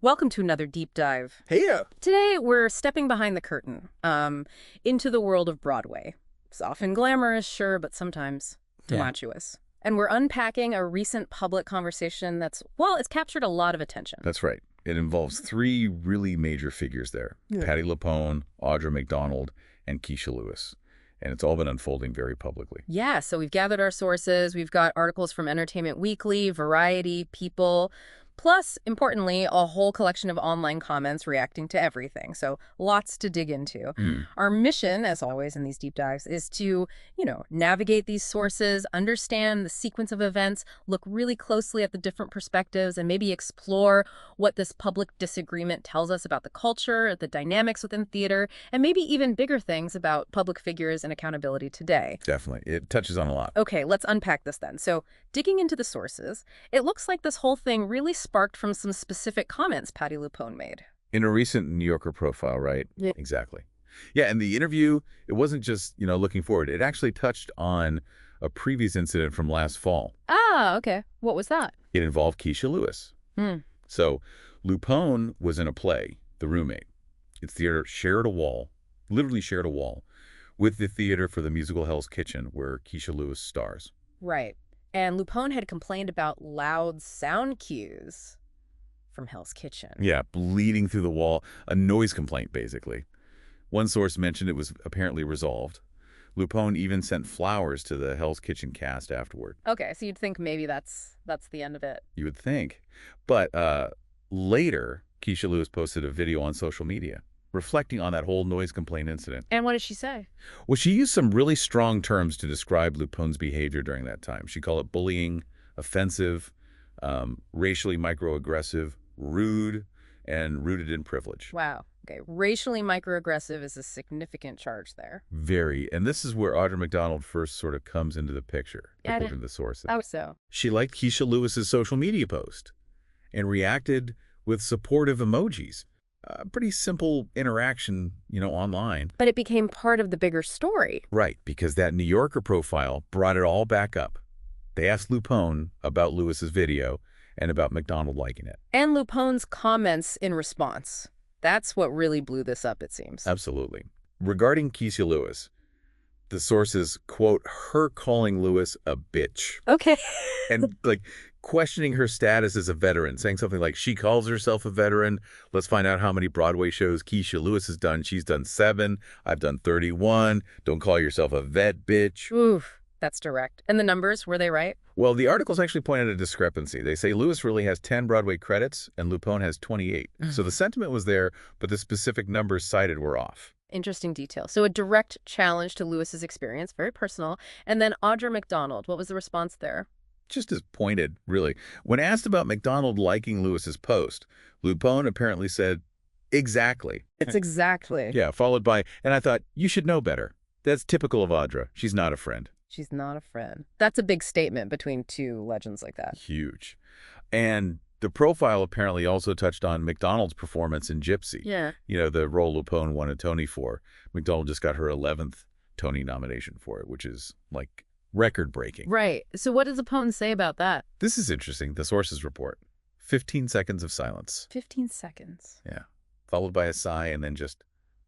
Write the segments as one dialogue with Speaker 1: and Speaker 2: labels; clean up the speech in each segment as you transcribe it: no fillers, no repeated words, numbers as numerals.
Speaker 1: Welcome to another deep dive.
Speaker 2: Hey,
Speaker 1: Today, we're stepping behind the curtain into the world of Broadway. It's often glamorous, sure, but sometimes tumultuous. And we're unpacking a recent public conversation it's captured a lot of attention.
Speaker 2: That's right. It involves three really major figures there.
Speaker 3: Yeah.
Speaker 2: Patti LuPone, Audra McDonald, and Kecia Lewis. And it's all been unfolding very publicly.
Speaker 1: Yeah, so we've gathered our sources. We've got articles from Entertainment Weekly, Variety, People, plus, importantly, a whole collection of online comments reacting to everything. So lots to dig into. Our mission, as always in these deep dives, is to, navigate these sources, understand the sequence of events, look really closely at the different perspectives, and maybe explore what this public disagreement tells us about the culture, the dynamics within theater, and maybe even bigger things about public figures and accountability today.
Speaker 2: Definitely. It touches on a lot.
Speaker 1: Okay, let's unpack this then. So, digging into the sources, it looks like this whole thing really sparked from some specific comments Patti LuPone made.
Speaker 2: In a recent New Yorker profile, right?
Speaker 1: Yeah.
Speaker 2: Exactly. Yeah, and the interview, it wasn't just, looking forward. It actually touched on a previous incident from last fall.
Speaker 1: Ah, okay. What was that?
Speaker 2: It involved Kecia Lewis. So LuPone was in a play, The Roommate. Its theater literally shared a wall, with the Theater for the Musical Hell's Kitchen, where Kecia Lewis stars.
Speaker 1: Right. And LuPone had complained about loud sound cues from Hell's Kitchen.
Speaker 2: Yeah, bleeding through the wall, a noise complaint, basically. One source mentioned it was apparently resolved. LuPone even sent flowers to the Hell's Kitchen cast afterward.
Speaker 1: Okay, so you'd think maybe that's the end of it.
Speaker 2: You would think. But later, Kecia Lewis posted a video on social media reflecting on that whole noise complaint incident.
Speaker 1: And what did she say?
Speaker 2: Well, she used some really strong terms to describe LuPone's behavior during that time. She called it bullying, offensive, racially microaggressive, rude, and rooted in privilege.
Speaker 1: Wow. Okay, racially microaggressive is a significant charge there.
Speaker 2: Very. And this is where Audra McDonald first sort of comes into the picture, according to the sources.
Speaker 1: Oh, so?
Speaker 2: She liked Kecia Lewis's social media post and reacted with supportive emojis. A pretty simple interaction, online.
Speaker 1: But it became part of the bigger story.
Speaker 2: Right, because that New Yorker profile brought it all back up. They asked LuPone about Lewis's video and about McDonald liking it.
Speaker 1: And LuPone's comments in response. That's what really blew this up, it seems.
Speaker 2: Absolutely. Regarding Kecia Lewis, the sources quote her calling Lewis a bitch.
Speaker 1: Okay.
Speaker 2: And questioning her status as a veteran, saying something like, she calls herself a veteran. Let's find out how many Broadway shows Kecia Lewis has done. She's done 7. I've done 31. Don't call yourself a vet, bitch.
Speaker 1: Oof, that's direct. And the numbers, were they right?
Speaker 2: Well, the articles actually point out a discrepancy. They say Lewis really has 10 Broadway credits and LuPone has 28. So the sentiment was there, but the specific numbers cited were off.
Speaker 1: Interesting detail. So a direct challenge to Lewis's experience, very personal. And then Audra McDonald, what was the response there?
Speaker 2: Just as pointed, really. When asked about McDonald liking Lewis's post, LuPone apparently said, exactly.
Speaker 1: It's exactly.
Speaker 2: Yeah, followed by, and I thought, you should know better. That's typical of Audra. She's not a friend.
Speaker 1: She's not a friend. That's a big statement between two legends like that.
Speaker 2: Huge. And the profile apparently also touched on McDonald's performance in Gypsy.
Speaker 1: Yeah.
Speaker 2: The role LuPone won a Tony for. McDonald just got her 11th Tony nomination for it, which is record-breaking.
Speaker 1: Right. So what does LuPone say about that?
Speaker 2: This is interesting. The sources report 15 seconds of silence.
Speaker 1: 15 seconds.
Speaker 2: Yeah. Followed by a sigh and then just,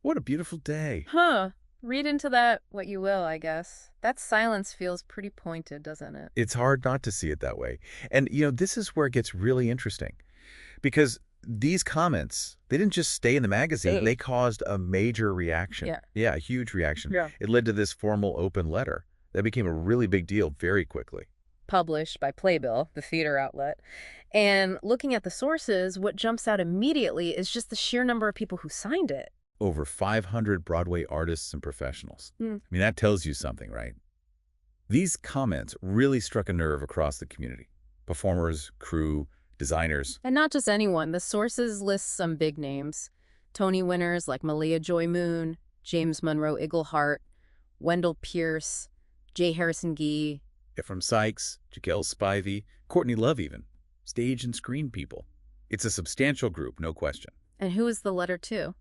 Speaker 2: what a beautiful day.
Speaker 1: Huh. Read into that what you will, I guess. That silence feels pretty pointed, doesn't it?
Speaker 2: It's hard not to see it that way. And, this is where it gets really interesting. Because these comments, they didn't just stay in the magazine. They caused a major reaction.
Speaker 1: Yeah.
Speaker 2: Yeah, a huge reaction.
Speaker 1: Yeah.
Speaker 2: It led to this formal open letter. That became a really big deal very quickly.
Speaker 1: Published by Playbill, the theater outlet. And looking at the sources, what jumps out immediately is just the sheer number of people who signed it.
Speaker 2: Over 500 Broadway artists and professionals. I mean, that tells you something, right? These comments really struck a nerve across the community. Performers, crew, designers.
Speaker 1: And not just anyone. The sources list some big names. Tony winners like Malia Joy Moon, James Monroe Iglehart, Wendell Pierce, J. Harrison Gee.
Speaker 2: Ephraim Sykes, Jaquel Spivey, Courtney Love even. Stage and screen people. It's a substantial group, no question.
Speaker 1: And who is the letter to?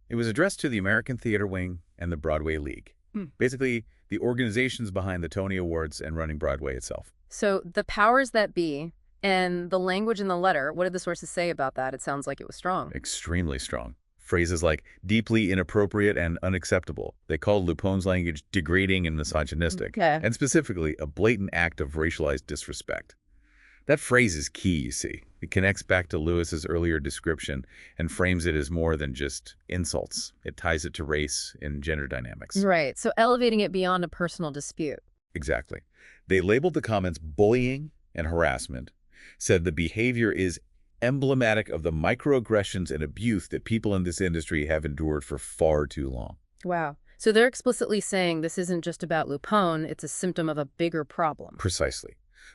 Speaker 2: It was addressed to the American Theater Wing and the Broadway League. Basically, the organizations behind the Tony Awards and running Broadway itself.
Speaker 1: So the powers that be And the language in the letter, what did the sources say about that? It sounds like it was strong.
Speaker 2: Extremely strong. Phrases like deeply inappropriate and unacceptable. They called LuPone's language degrading and misogynistic,
Speaker 1: Okay.
Speaker 2: and specifically a blatant act of racialized disrespect. That phrase is key, you see. It connects back to Lewis's earlier description and frames it as more than just insults. It ties it to race and gender dynamics.
Speaker 1: Right. So elevating it beyond a personal dispute.
Speaker 2: Exactly. They labeled the comments bullying and harassment, said the behavior is emblematic of the microaggressions and abuse that people in this industry have endured for far too long.
Speaker 1: Wow. So they're explicitly saying this isn't just about LuPone, it's a symptom of a bigger problem.
Speaker 2: Precisely.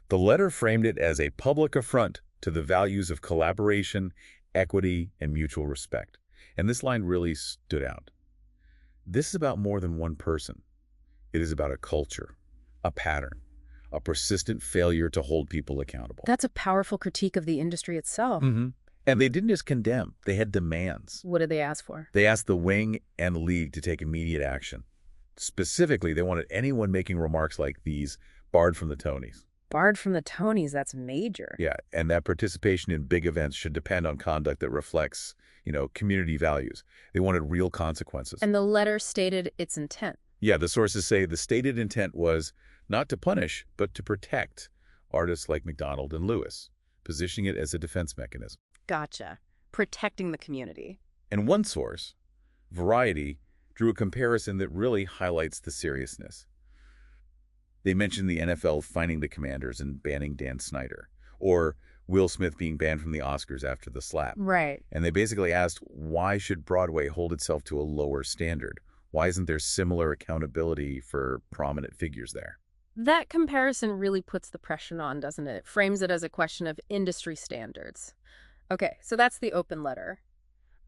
Speaker 2: The letter framed it as a public affront to the values of collaboration, equity, and mutual respect. And this line really stood out. This is about more than one person. It is about a culture, a pattern, a persistent failure to hold people accountable.
Speaker 1: That's a powerful critique of the industry itself.
Speaker 2: And they didn't just condemn, they had demands.
Speaker 1: What did they ask for?
Speaker 2: They asked the wing and league to take immediate action. Specifically, they wanted anyone making remarks like these barred from the Tonys.
Speaker 1: Barred from the Tonys, that's major.
Speaker 2: Yeah, and that participation in big events should depend on conduct that reflects, community values. They wanted real consequences.
Speaker 1: And the letter stated its intent.
Speaker 2: Yeah, the sources say the stated intent was not to punish, but to protect artists like McDonald and Lewis, positioning it as a defense mechanism.
Speaker 1: Gotcha. Protecting the community.
Speaker 2: And one source, Variety, drew a comparison that really highlights the seriousness. They mentioned the NFL fining the Commanders and banning Dan Snyder, or Will Smith being banned from the Oscars after the slap.
Speaker 1: Right.
Speaker 2: And they basically asked, why should Broadway hold itself to a lower standard? Why isn't there similar accountability for prominent figures there?
Speaker 1: That comparison really puts the pressure on, doesn't it? It frames it as a question of industry standards. Okay, so that's the open letter.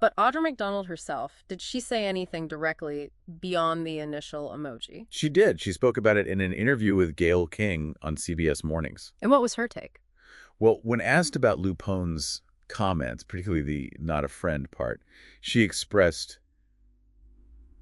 Speaker 1: But Audra McDonald herself, did she say anything directly beyond the initial emoji?
Speaker 2: She did. She spoke about it in an interview with Gayle King on CBS Mornings.
Speaker 1: And what was her take?
Speaker 2: Well, when asked about LuPone's comments, particularly the not a friend part, she expressed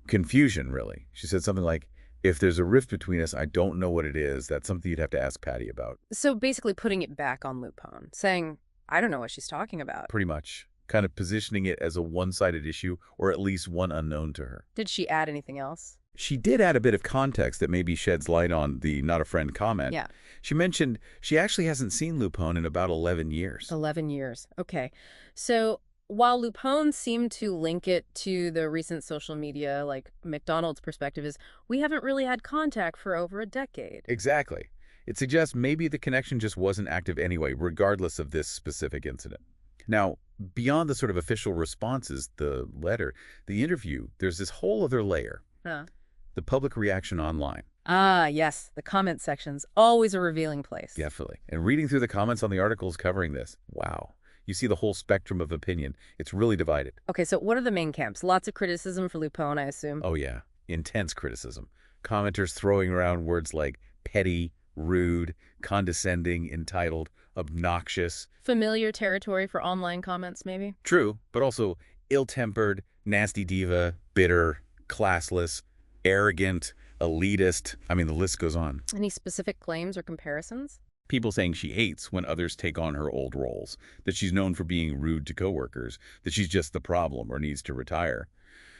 Speaker 2: confusion, really. She said something like, if there's a rift between us, I don't know what it is. That's something you'd have to ask Patti about.
Speaker 1: So basically putting it back on LuPone, saying, I don't know what she's talking about.
Speaker 2: Pretty much. Kind of positioning it as a one-sided issue, or at least one unknown to her.
Speaker 1: Did she add anything else?
Speaker 2: She did add a bit of context that maybe sheds light on the not a friend comment.
Speaker 1: Yeah.
Speaker 2: She mentioned she actually hasn't seen LuPone in about 11 years.
Speaker 1: 11 years. Okay. So while LuPone seemed to link it to the recent social media, like McDonald's perspective is, we haven't really had contact for over a decade.
Speaker 2: Exactly. It suggests maybe the connection just wasn't active anyway, regardless of this specific incident. Now, beyond the sort of official responses, the letter, the interview, there's this whole other layer. The public reaction online.
Speaker 1: Ah, yes. The comment section's always a revealing place.
Speaker 2: Definitely. And reading through the comments on the articles covering this, wow. You see the whole spectrum of opinion. It's really divided.
Speaker 1: Okay, so what are the main camps? Lots of criticism for LuPone, I assume.
Speaker 2: Oh, yeah. Intense criticism. Commenters throwing around words like petty, rude, condescending, entitled, obnoxious.
Speaker 1: Familiar territory for online comments, maybe?
Speaker 2: True, but also ill-tempered, nasty diva, bitter, classless, arrogant, elitist. I mean, the list goes on.
Speaker 1: Any specific claims or comparisons?
Speaker 2: People saying she hates when others take on her old roles, that she's known for being rude to coworkers, that she's just the problem or needs to retire.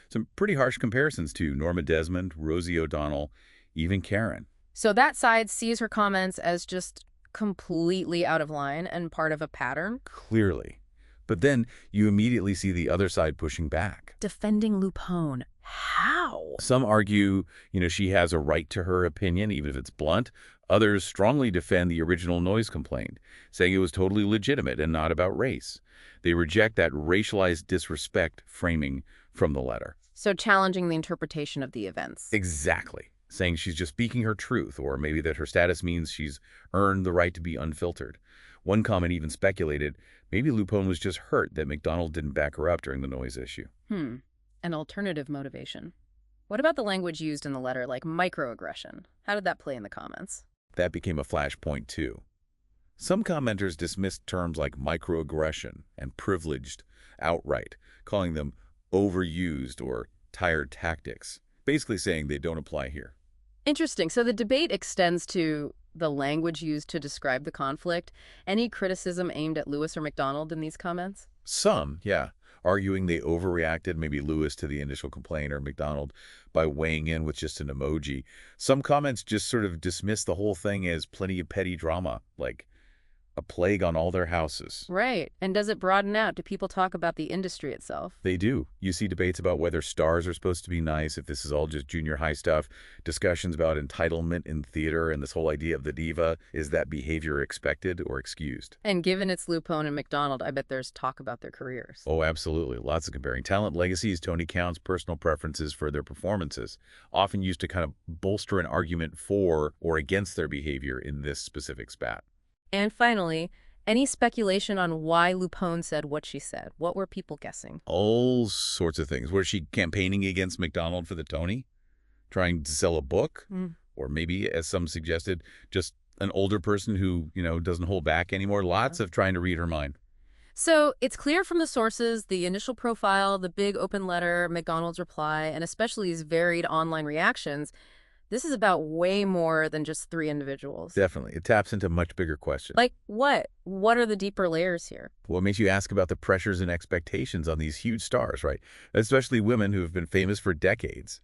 Speaker 2: Some pretty harsh comparisons to Norma Desmond, Rosie O'Donnell, even Karen.
Speaker 1: So that side sees her comments as just completely out of line and part of a pattern?
Speaker 2: Clearly. But then you immediately see the other side pushing back.
Speaker 1: Defending LuPone. How?
Speaker 2: Some argue, she has a right to her opinion, even if it's blunt. Others strongly defend the original noise complaint, saying it was totally legitimate and not about race. They reject that racialized disrespect framing from the letter.
Speaker 1: So challenging the interpretation of the events.
Speaker 2: Exactly. Saying she's just speaking her truth, or maybe that her status means she's earned the right to be unfiltered. One comment even speculated maybe LuPone was just hurt that McDonald didn't back her up during the noise issue.
Speaker 1: An alternative motivation. What about the language used in the letter, like microaggression? How did that play in the comments?
Speaker 2: That became a flashpoint, too. Some commenters dismissed terms like microaggression and privileged outright, calling them overused or tired tactics, basically saying they don't apply here.
Speaker 1: Interesting. So the debate extends to the language used to describe the conflict. Any criticism aimed at Lewis or McDonald in these comments?
Speaker 2: Some, yeah, arguing they overreacted, maybe Lewis to the initial complaint or McDonald by weighing in with just an emoji. Some comments just sort of dismiss the whole thing as plenty of petty drama, like a plague on all their houses.
Speaker 1: Right. And does it broaden out? Do people talk about the industry itself?
Speaker 2: They do. You see debates about whether stars are supposed to be nice, if this is all just junior high stuff, discussions about entitlement in theater and this whole idea of the diva. Is that behavior expected or excused?
Speaker 1: And given it's LuPone and McDonald, I bet there's talk about their careers.
Speaker 2: Oh, absolutely. Lots of comparing talent, legacies, Tony counts, personal preferences for their performances, often used to kind of bolster an argument for or against their behavior in this specific spat.
Speaker 1: And finally, any speculation on why LuPone said what she said? What were people guessing?
Speaker 2: All sorts of things. Was she campaigning against McDonald for the Tony? Trying to sell a book? Or maybe, as some suggested, just an older person who, doesn't hold back anymore? Lots of trying to read her mind.
Speaker 1: So it's clear from the sources, the initial profile, the big open letter, McDonald's reply, and especially these varied online reactions, this is about way more than just three individuals.
Speaker 2: Definitely. It taps into much bigger questions.
Speaker 1: Like what? What are the deeper layers here?
Speaker 2: What makes you ask about the pressures and expectations on these huge stars, right? Especially women who have been famous for decades.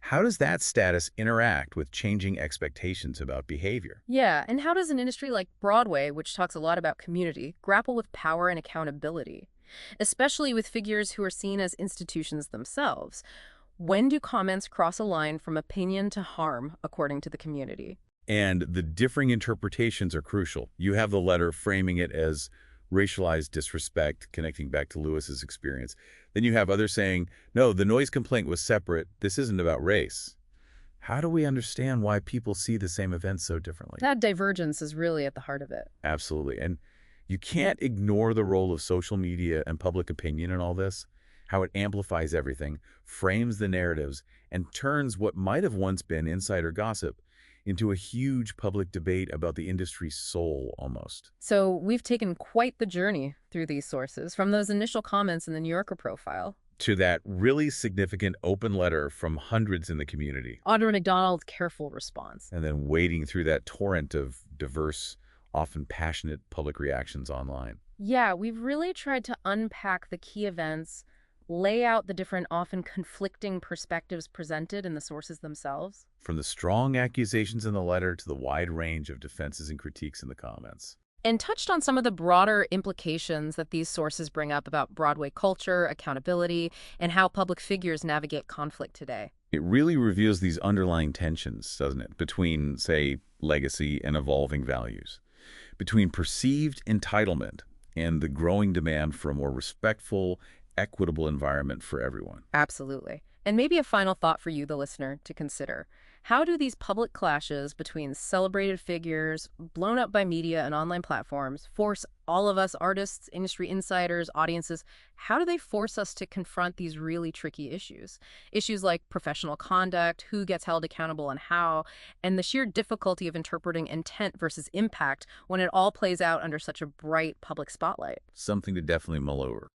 Speaker 2: How does that status interact with changing expectations about behavior?
Speaker 1: Yeah, and how does an industry like Broadway, which talks a lot about community, grapple with power and accountability, especially with figures who are seen as institutions themselves? When do comments cross a line from opinion to harm, according to the community?
Speaker 2: And the differing interpretations are crucial. You have the letter framing it as racialized disrespect, connecting back to Lewis's experience. Then you have others saying, no, the noise complaint was separate. This isn't about race. How do we understand why people see the same events so differently?
Speaker 1: That divergence is really at the heart of it.
Speaker 2: Absolutely. And you can't ignore the role of social media and public opinion in all this. How it amplifies everything, frames the narratives, and turns what might have once been insider gossip into a huge public debate about the industry's soul, almost.
Speaker 1: So we've taken quite the journey through these sources, from those initial comments in the New Yorker profile
Speaker 2: To that really significant open letter from hundreds in the community.
Speaker 1: Audra McDonald's careful response.
Speaker 2: And then wading through that torrent of diverse, often passionate public reactions online.
Speaker 1: Yeah, we've really tried to unpack the key events, lay out the different, often conflicting perspectives presented in the sources themselves.
Speaker 2: From the strong accusations in the letter to the wide range of defenses and critiques in the comments.
Speaker 1: And touched on some of the broader implications that these sources bring up about Broadway culture, accountability, and how public figures navigate conflict today.
Speaker 2: It really reveals these underlying tensions, doesn't it, between, say, legacy and evolving values, between perceived entitlement and the growing demand for a more respectful, equitable environment for everyone.
Speaker 1: Absolutely. And maybe a final thought for you, the listener, to consider. How do these public clashes between celebrated figures, blown up by media and online platforms, force all of us artists, industry insiders, audiences, how do they force us to confront these really tricky issues? Issues like professional conduct, who gets held accountable and how, and the sheer difficulty of interpreting intent versus impact when it all plays out under such a bright public spotlight.
Speaker 2: Something to definitely mull over.